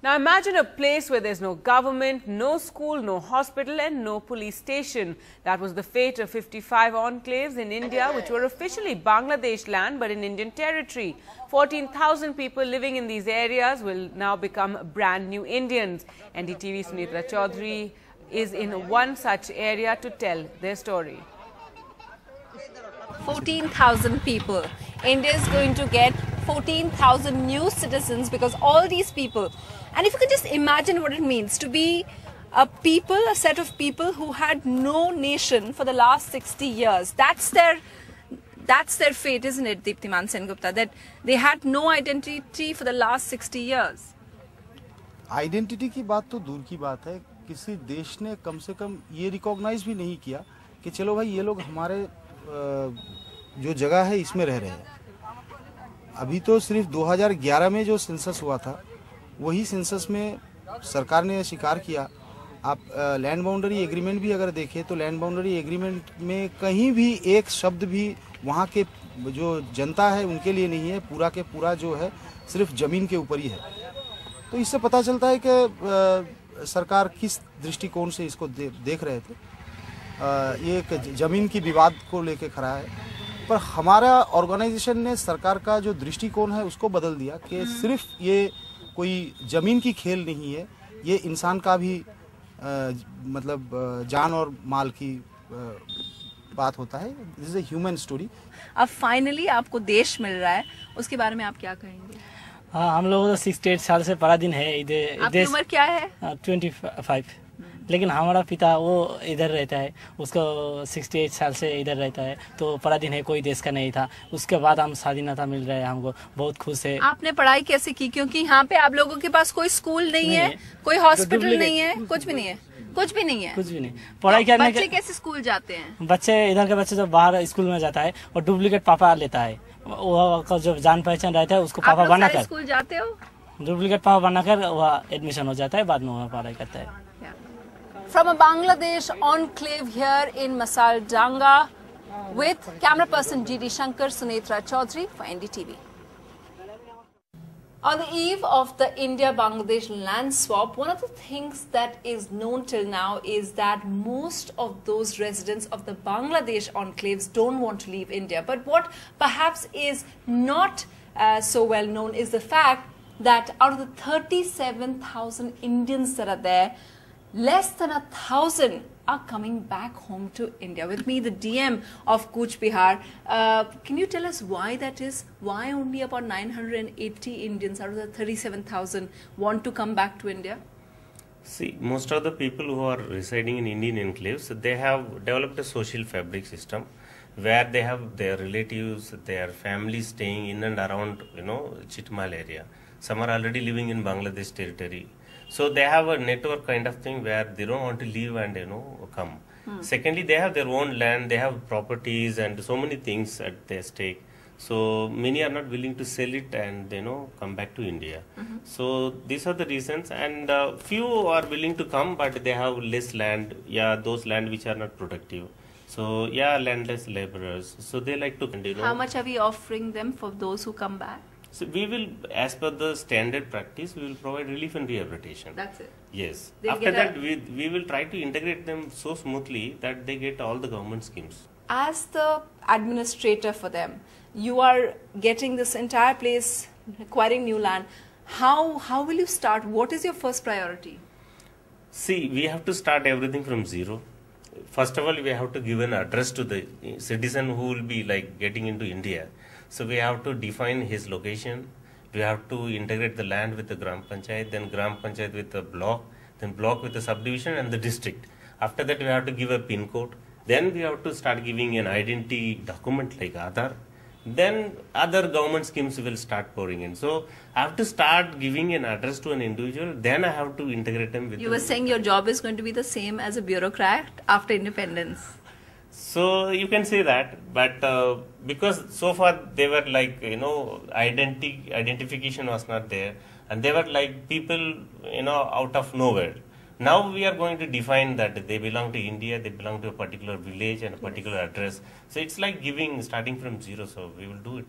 Now imagine a place where there's no government, no school, no hospital and no police station. That was the fate of 55 enclaves in India which were officially Bangladesh land but in Indian territory. 14,000 people living in these areas will now become brand new Indians. NDTV Sunitra Chaudhary is in one such area to tell their story. 14,000 people. India is going to get 14,000 new citizens because all these people, and if you could just imagine what it means to be a set of people who had no nation for the last 60 years. That's their fate, isn't it, Deeptiman Sengupta, that they had no identity for the last 60 years. Identity की बात तो दूर की बात है, किसी देश ने कम से कम ये रिकॉग्नाइज भी नहीं किया कि चलो भाई ये लोग हमारे जो जगह है इसमें रह रहे हैं। अभी तो सिर्फ 2011 में जो सेंसस हुआ था वही सेंसस में सरकार ने स्वीकार किया। आप लैंड बाउंड्री एग्रीमेंट भी अगर देखें तो लैंड बाउंड्री एग्रीमेंट में कहीं भी एक शब्द भी वहाँ के जो जनता है उनके लिए नहीं है, पूरा के पूरा जो है सिर्फ ज़मीन के ऊपर ही है। तो इससे पता चलता है कि सरकार किस दृष्टिकोण से इसको देख रहे थे। ये एक ज़मीन की विवाद को लेके खड़ा है, पर हमारा ऑर्गेनाइजेशन ने सरकार का जो दृष्टिकोण है उसको बदल दिया कि सिर्फ ये कोई ज़मीन की खेल नहीं है, ये इंसान का भी मतलब जान और माल की बात होता है। This is a human story. अब फाइनली आपको देश मिल रहा है, उसके बारे में आप क्या कहेंगे? हाँ, हम लोग 68 साल से पराधीन है इधर। आपकी उम्र क्या है? 25। लेकिन हमारा पिता वो इधर रहता है, उसको 68 साल से इधर रहता है, तो पराधीन है, कोई देश का नहीं था। उसके बाद हम स्वाधीनता मिल रहा है, हमको बहुत खुश है। आपने पढ़ाई कैसे की? क्योंकि यहाँ पे आप लोगों के पास कोई स्कूल नहीं है, कोई हॉस्पिटल नहीं है, कुछ भी नहीं है, कुछ भी नहीं है, कुछ भी नहीं। पढ़ाई करने बच्चे कैसे स्कूल जाते हैं? बच्चे इधर के बच्चे जब बाहर स्कूल में जाता है और डुप्लीकेट पापा लेता है, वो जो जान पहचान रहता है उसको पापा बनाकर स्कूल जाते हो, डुप्लीकेट पापा बनाकर वह एडमिशन हो जाता है, बाद में वह पढ़ाई करता है। From a Bangladesh enclave here in Masaldanga with camera person GD Shankar, Sunitra Chaudhary for NDTV. On the eve of the India-Bangladesh land swap, one of the things that is known till now is that most of those residents of the Bangladesh enclaves don't want to leave India. But what perhaps is not so well known is the fact that out of the 37,000 Indians that are there, less than 1,000 are coming back home to India. With me, the DM of Cooch Behar. Can you tell us why that is? Why only about 980 Indians out of the 37,000 want to come back to India? See, most of the people who are residing in Indian enclaves, they have developed a social fabric system where they have their relatives, their families staying in and around, Chitmal area. Some are already living in Bangladesh territory. So they have a network kind of thing where they don't want to leave and come. Secondly, they have their own land, they have properties and so many things at their stake. So many are not willing to sell it and come back to India. So these are the reasons, and few are willing to come, but they have less land. Yeah, those land which are not productive. So yeah, landless laborers. So they like to continue. How much are we offering them for those who come back? So we will, as per the standard practice, we will provide relief and rehabilitation. That's it. Yes. After that, we will try to integrate them so smoothly that they get all the government schemes. As the administrator for them, you are getting this entire place, acquiring new land. How will you start? What is your first priority? See, we have to start everything from zero. First of all, we have to give an address to the citizen who will be getting into India. So we have to define his location, we have to integrate the land with the Gram Panchayat, then Gram Panchayat with the block, then block with the subdivision and the district. After that we have to give a PIN code, then we have to start giving an identity document like Aadhaar, then other government schemes will start pouring in. So I have to start giving an address to an individual, then I have to integrate them with. You were saying your job is going to be the same as a bureaucrat after independence. So you can say that, but because so far they were identification was not there, and they were people out of nowhere. Now we are going to define that they belong to India, they belong to a particular village and a particular address. So it's like starting from zero. So we will do it.